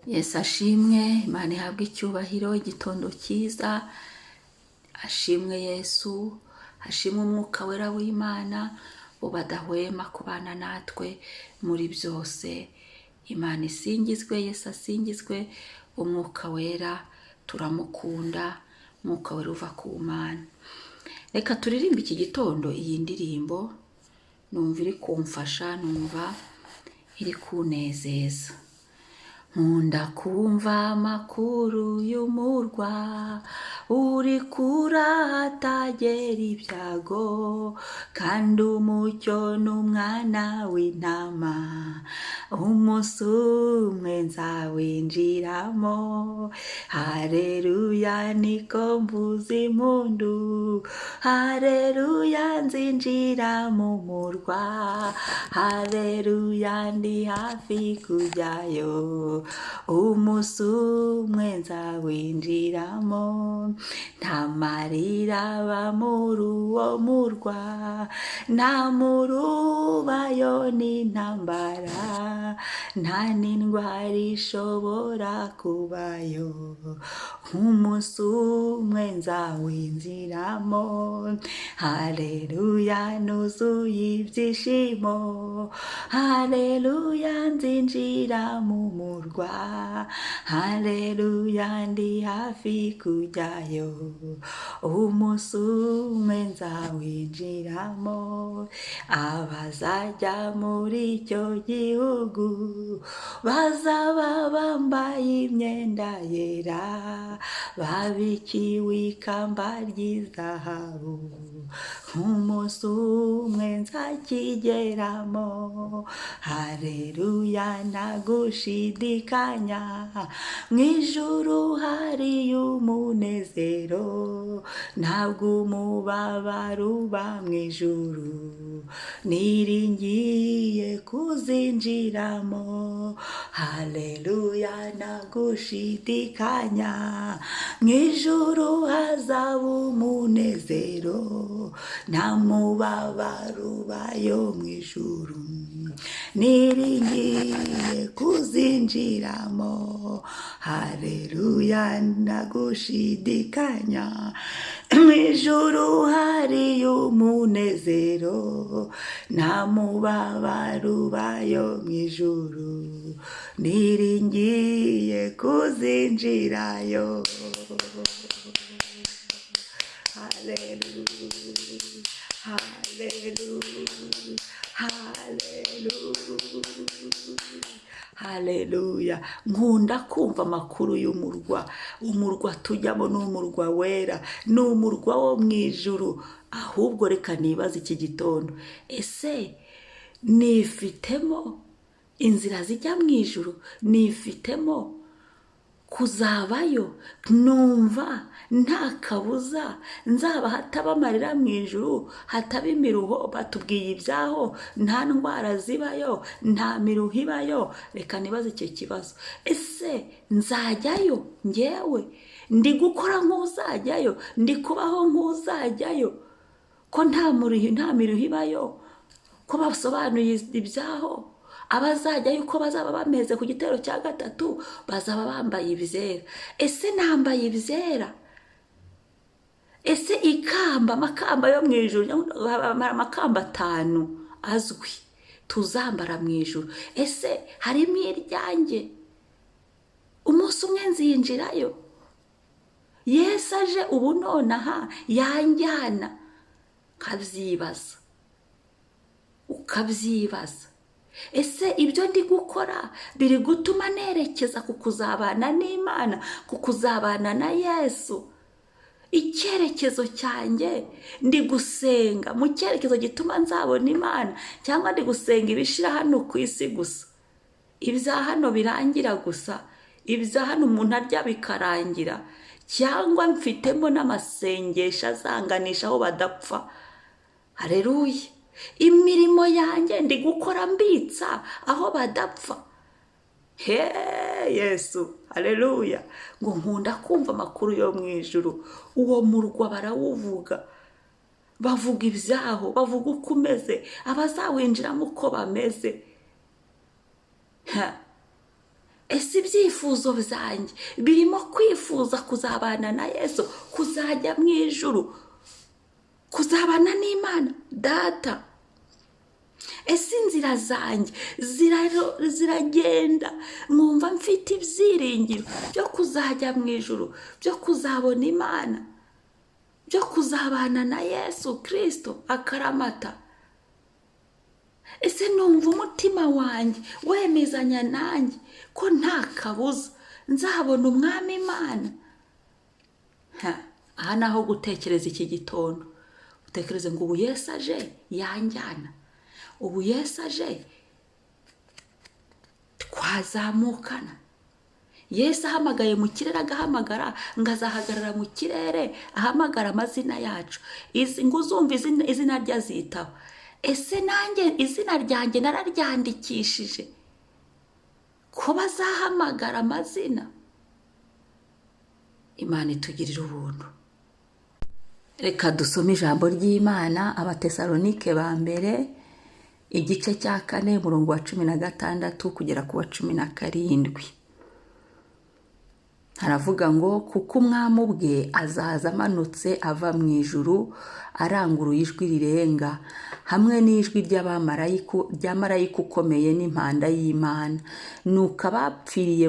Yesu ashimwe, Imana ihabwe icyubahiro, igitondo cyiza, ashimwe Yesu, ashimwe umwuka wera w'Imana, bo badahwema kubana natwe muri byose. Imana isingizwe, Yesu asingizwe, umwuka wera turamukunda, umwuka wera uva ku Mana. Reka turirimbe iki gitondo iyi ndirimbo, numva iri kumfasha, numva iri kunezeza. Nkunda kumva amakuru y'umurwa uri kuratagera ibyago, kandi umucyo n'umwana w'intama umunsi umwe nzawinjiramo. Haleluya niko mvuza impundu, haleluya nzinjira mu murwa, haleluya ndi hafi kujyayo, umunsi umwe nzawinjiramo. Nta marira aba muri uwo murwa, nta murubayo n'intambara, nta n'indwara ishobora kubayo, umunsi umwe nzawinjiramo. Haleluya nuzuye ibyishimo, haleluya nzinjira mu murwa, haleluya ndi hafi kujyayo, umunsi umwe nzawinjiramo. Abazajya muri icyo gihugu bazaba bambaye imyenda yera, babikiwe ikamba ry'izahabu, umunsi umwe nzakigeramo. Haleluya ntagushidikanya, mu ijuru hari umunezero, ntabwo umubabaro uba mu ijuru, niringiye kuzinjiramo. Haleluya ntagushidikanya, mu ijuru hazaba umunezero, nta mubabaro ubayo mu ijuru, niringiye kuzinjiramo. Haleluya ntagushidikanya, mu ijuru hari umunezero, nta mubabaro ubayo mu ijuru, niringiye kuzinjirayo. Haleluya, haleluya, haleluya. Nkunda kumva amakuru y'umurwa. Umurwa tujyamo ni umurwa wera, ni umurwa wo mu ijuru. Ahubwo reka nibaze iki gitondo, ese nifitemo inzira zijya mu ijuru? Nifitemo kuzabayo? Numva nta kabuza nzaba hataba amarira mu ijuru, hataba imiruho. Batubwiye ibyaho, nta ndwara zibayo, nta miruho ibayo. Reka nibaze icyo kibazo, ese nzajyayo njyewe? Ndi gukora nk'uzajyayo, ndi kubaho nk'uzajyayo, ko nta miruho ibayo, ko basobanuye ibyaho. Abazajyayo uko bazaba bameze ku gitero cya gatatu, bazaba bambaye ibyera. Ese nambaye ibyera? Ese ikamba, amakamba yo mu ijuru, amakamba 5 azwi tuzambara mu ijuru, ese harimo iryanjye? Umunsi umwe nzinjirayo. Yesu aje ubu nonaha yanjyana. Ukabyibaza, ukabyibaza, ese ibyo ndi gukora biri gutuma nerekeza ku kuzabana n'Imana, ku kuzabana na Yesu? Icyerekezo cyanjye ndi gusenga mu cyerekezo gituma nzabona Imana, cyangwa ndi gusenga ibishira hano ku isi gusa, ibya hano birangira gusa, ibya hano umuntu arya bikarangira, cyangwa mfitemo n'amasengesho azanganisha aho badapfa? Haleluya. Imirimo yanjye ndi gukora mbitsa aho badapfa. Yesu, haleluya. Ngo nkunda kumva amakuru yo mu ijuru. Uwo murwa barawuvuga, bavuga ibyaho, bavuga uko umeze, abazawinjiramo uko bameze. ese ibyifuzo byanjye birimo kwifuza kuzabana na Yesu, kuzajya mu ijuru, kuzabana n'Imana Data? Ese inzira zanjye ziragenda mwumva mfite ibyiringiro byo kuzajya mu ijuru, byo kuzabona Imana, byo kuzabana na Yesu Kristo akaramata? Ese numva umutima wanjye wemezanya nanjye ko nta kabuza nzabona umwami Imana? Aha naho gutekereza iki gitondo, utekereze ngo ubu Yesu aje yanjyana, ubu Yesu aje twazamukana. Yesu ahamagaye mu kirere agahamagara, ngo azahagarara mu kirere ahamagara amazina yacu, ngo uzumva izina rye azitaho. Ese nanjye izina ryanjye nararyandikishije ko bazahamagara amazina? Imana itugirira ubuntu. Reka dusome ijambo ry'Imana, Abatesalonike ba mbere igice cya 4 umurongo wa 16 kugera ku wa 17. Haravuga ngo kuko umwami ubwe azaza amanutse ava mu ijuru aranguruye ijwi rirenga, hamwe n'ijwi rya marayika ukomeye n'impanda y'Imana. Nuko abapfiriye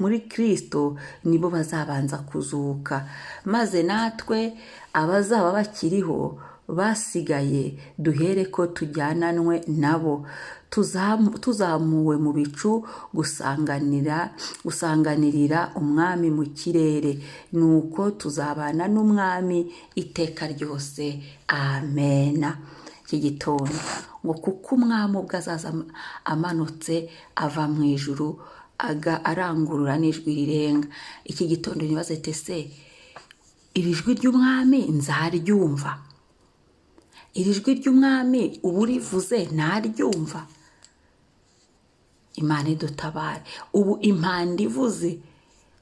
muri Kristo nibo bazabanza kuzuka, maze natwe abazaba bakiriho basigaye duhere ko tujyananwe nabo, tuzamuwe mu bicu gusanganirira umwami mu kirere, nuko tuzabana n'umwami iteka ryose. Amena. Iki gitondo ngo kuko umwami ubwo azaza amanutse ava mu ijuru arangurura n'ijwi rirenga. Iki gitondo nibaze ese iri jwi ry'umwami nzaryumva? Iri jwi ry'umwami ubu rivuze naryumva? Imana idutabare. Ubu impanda ivuze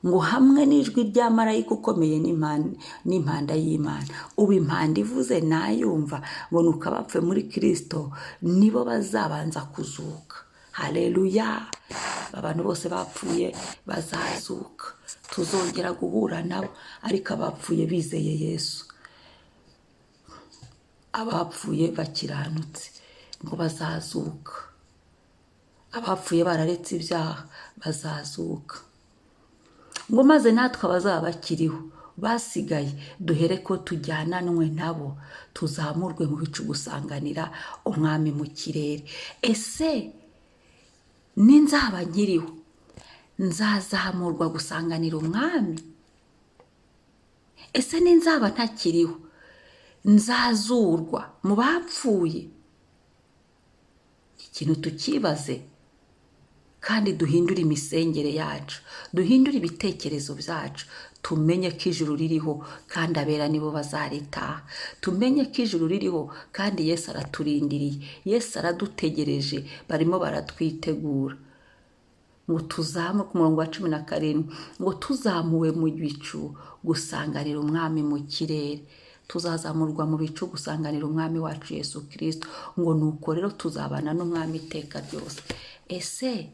ngo hamwe n'ijwi rya marayika ukomeye n'impanda y'Imana, ubu impanda ivuze nayumva, ngo nuko abapfuye muri Kristo nibo bazabanza kuzuka. Haleluya. Abantu bose bapfuye bazazuka, tuzongera guhura nabo, ariko abapfuye bizeye Yesu, abapfuye bakiranutse ngo bazazuka, abapfuye bararetse ibyaha bazazuka. Ngo maze natwe abazaba bakiriho basigaye duhere ko tujyananwe nabo, tuzamurwe mu bicu gusanganira umwami mu kirere. Ese ninzaba nkiriho nzazamurwa gusanganira umwami? Ese ninzaba ntakiriho nzazurwa mu bapfuye? Ikintu tukibaze, kandi duhindure imisengere yacu, duhindure ibitekerezo byacu, tumenye ko ijuru ririho kandi abera nibo bazaritaha. Tumenye ko ijuru ririho kandi Yesu araturindiriye, Yesu aradutegereje, barimo baratwitegura. Ngo tuzamuke ku murongo wa 17, ngo tuzamuwe mu bicu gusanganira umwami mu kirere. Tuzazamurwa mu bicu gusanganira umwami wacu Yesu Kristo, ngo nuko rero tuzabana n'umwami iteka ryose. Ese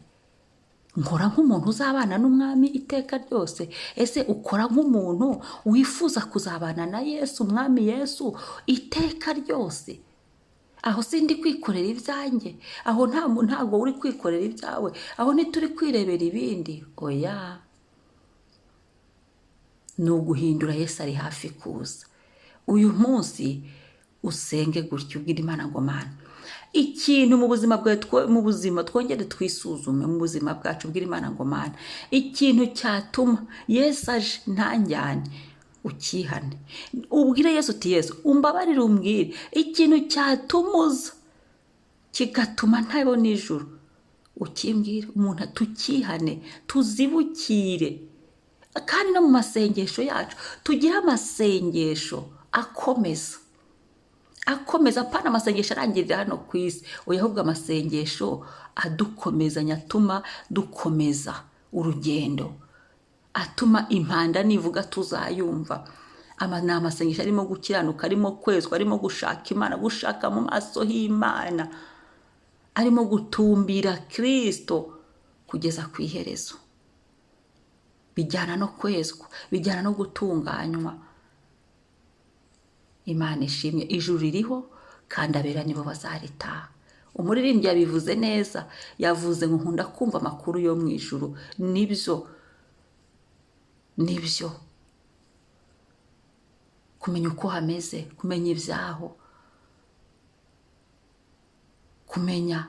nkora nk'umuntu uzabana n'umwami iteka ryose? Ese ukora nk'umuntu wifuza kuzabana na Yesu, umwami Yesu iteka ryose? Aho sindi kwikorera ibyanjye, aho ntago uri kwikorera ibyawe, aho ntituri kwirebera ibindi. Oya, ni uguhindura. Yesu ari hafi kuza. Uyu munsi usenge gutyo, ubwira Imana ngo Mana, ikintu mu buzima bwawe, mu buzima twongere twisuzume, mu buzima bwacu ubwira Imana ngo Mana, ikintu cyatuma Yesu aje ntanjyane, ukihane. Ubwire Yesu uti Yesu umbabarire, umbwire ikintu cyatuma uza kigatuma ntabona ijuru, ukimbwire. Umuntu tukihane, tuzibukire. Kandi no mu masengesho yacu tugire amasengesho akomeza, apana amasengesho arangirira hano ku isi, ahubwo amasengesho adukomezanya, atuma dukomeza urugendo, atuma impanda nivuga tuzayumva. Ni amasengesho arimo gukiranuka, arimo kwezwa, arimo gushaka Imana, gushaka mu maso y'Imana, arimo gutumbira Kristo kugeza ku iherezo. bijyana no kwezwa, bijyana no gutunganywa. Imana ishimwe. Ijuru ririho kandi abera nibo bazaritaha. Umuririmbyi yabivuze neza, yavuze ngo nkunda kumva amakuru yo mu ijuru. Nibyo kumenya uko hameze, kumenya ibyaho, kumenya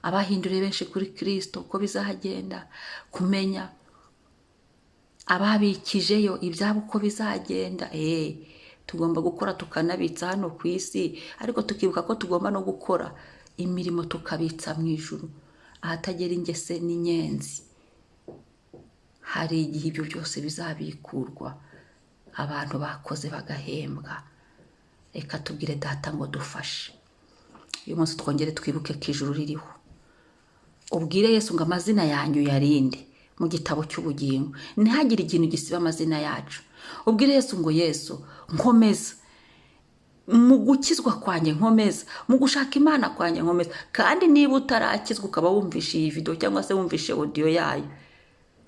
abahinduriye benshi kuri Kristo uko bizagenda, kumenya ababikijeyo ibyabo uko bizagenda. Tugomba gukora tukanabitsa hano ku isi, ariko tukibuka ko tugomba no gukora imirimo tukabitsa mu ijuru ahatagera ingese n'inyenzi. Hari igihe ibyo byose bizabikurwa, abantu bakoze bagahembwa. Reka tubwire Data ngo dufashe. Uyu munsi twongere twibuke ko ijuru ririho. Ubwire Yesu ngo amazina yanyu uyarinde mu gitabo cy'ubugingo, ntihagire ikintu gisiba amazina yacu. Ubwire Yesu ngo Yesu nkomeza mu gukizwa kwanjye, nkomeza mu gushaka Imana kwanjye, nkomeza. Kandi niba utarakizwa ukaba wumvishe iyi video cyangwa se wumvishe audio yayo,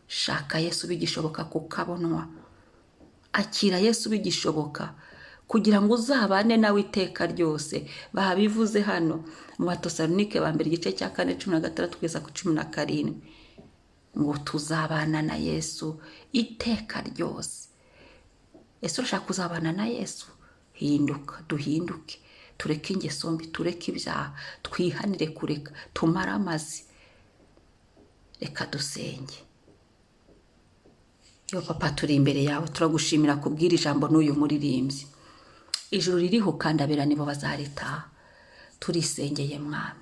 shaka Yesu bigishoboka kukabonwa. Akira Yesu bigishoboka kugira ngo uzabane nawe iteka ryose. Babivuze hano mu Batesalonike ba mbere igice cya 4:16 kugeza ku 17 ngo tuzabana na Yesu iteka ryose. Ese urashaka kuzabana na Yesu? Hinduka, duhinduke, tureke ingeso mbi, tureke ibyaha, twihanire kureka, tumare amazi. Reka dusenge. Yo Papa, turi imbere yawe, turagushimira kubwira ijambo n'uyu muririmbyi. Ijuru ririho kandi abera nibo bazaritaha. Turisengeye Mwami,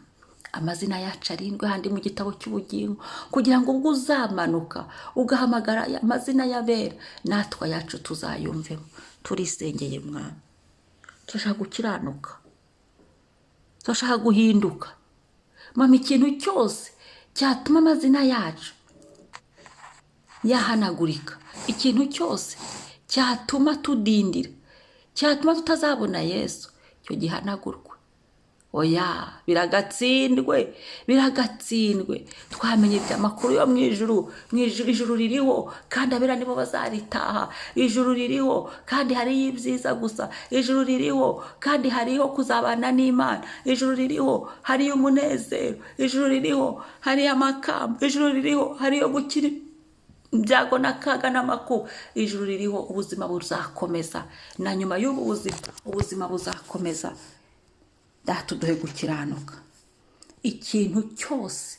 amazina yacu arindwe handi mu gitabo cy'ubugingo, kugira ngo ubwo uzamanuka ugahamagara amazina y'abera, natwe yacu tuzayumvemo. Turisengeye Mwami, turashaka gukiranuka, turashaka guhinduka. Mama, ikintu cyose cyatuma amazina yacu yahanagurika, ikintu cyose cyatuma tudindira, cyatuma tutazabona Yesu, cyo gihanagurwe. Oya, biragatsindwe. Twamenye iby'amakuru yo mu ijuru. Ijuru ririho kandi abera nibo bazaritaha. Ijuru ririho kandi hariyo ibyiza gusa. Ijuru ririho kandi hariyo kuzabana n'Imana. Ijuru ririho hariyo umunezero. Ijuru ririho hariyo amakamba. Ijuru ririho hariyo gukira ibyago n'akaga n'amakuba. Ijuru ririho ubuzima buzakomeza, na nyuma y'ubu ubuzima buzakomeza. Data, uduhe gukiranuka. Ikintu cyose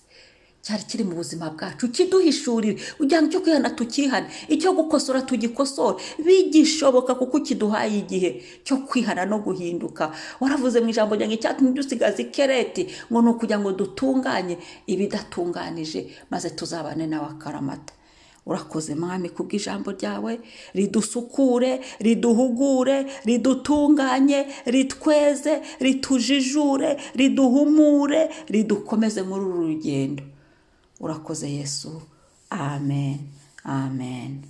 cyari kiri mu buzima bwacu kiduhishurire, kugira ngo icyo kwihana tukihane, icyo gukosora tugikosore, bigishoboka kuko kiduhaye igihe cyo kwihana no guhinduka. Waravuze mu ijambo ryanjye icyatumye dusigaza ikereti ngo ni ukugira ngo dutunganye ibidatunganije, maze tuzabane nawe akaramata. Urakoze Mwami kubw'ijambo ryawe, ridusukure, riduhugure, ridutunganye, ritweze, ritujijure, riduhumure, ridukomeze muri uru rugendo. Urakoze Yesu. Amen.